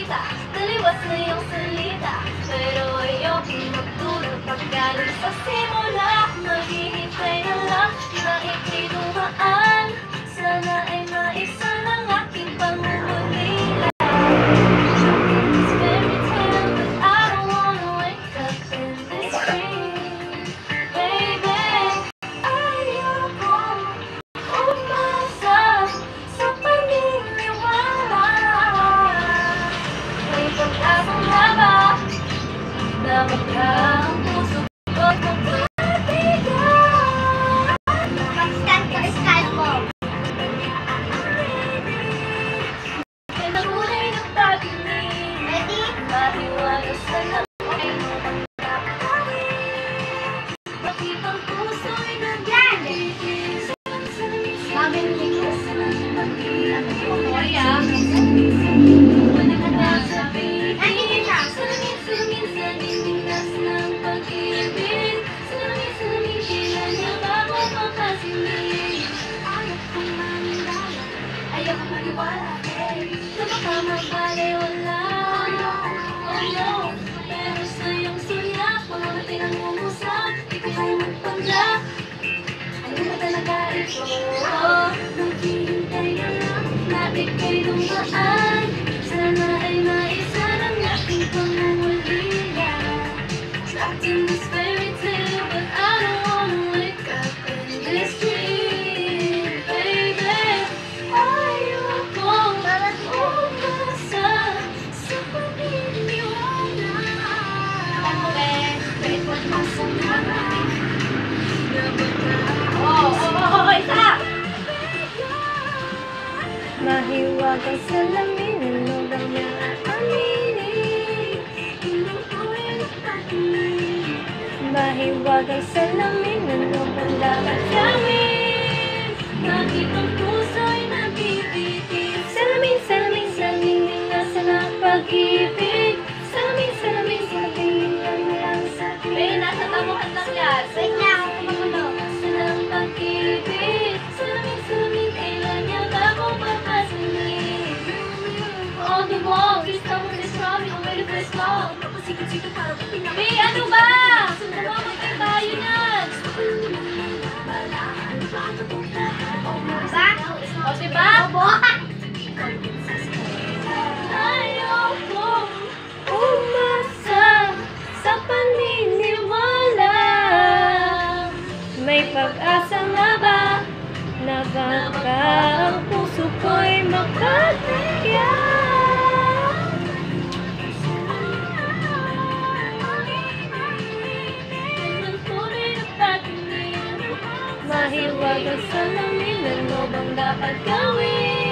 nakikita, taliwas na iyong salita. Pero ayokong magduda pagkaling sa simula. Maghihintay na lang na ika'y dumaan. Sana ay maisa ng aking pangungulila. It's fairy tale, but I don't wanna wake up in this dream. Baby, ayokong umasa sa paniniwala. May pag-asang haba na magka ang puso ko't magpapatigan. Mag-scan ka, scan mo. May nakulay ng pag-ibig. Ready? Mahiwagas na lang ay magpapawin. Bakit ang puso'y nagtitigil? Sabing likas na pag-ibig. Wala ka na sabihin. Salamin, sa dinilas ng pag-ibig. Salamin, tila niya bago makasinig. Ayaw kong manindala, ayaw kong maniwala, na baka magbalewala. Oh no, pero sa iyong sulap, mga batay ng umusap, di ko kaya magpangla. Ano ba talaga ito? Naghihintay na lang na ika'y dumaan. Sana ay maisa ng aking pangungulila. Trapped in this fairy tale, but I don't wanna wake up in this dream. Baby, ayokong umasa sa paniniwala. May pag-asang haba na isa! Mahiwagang salamin, ano ba niya aminin? Mahiwagang salamin, ano bang dapat gawin? Bakit ang puso'y nabibitin? Salamin, salamin, salamin, nasa ng pag-ibig. Salamin, salamin, salamin, lang sa akin. Nasa tamuhan lang yan. Wait na, ako magulo. Nasa ng pag-ibig. Salamin, salamin, kailan niya bago makasinig. On the wall, please come with this drum, I'm ready for this call. Hey, ano ba? Namamatay tayo niyan. O, diba? Ayokong umasa sa paniniwala. May pag-asa nga ba na baka ang puso ko'y makatagyan? Mahiwagang salamin, ano bang dapat gawin?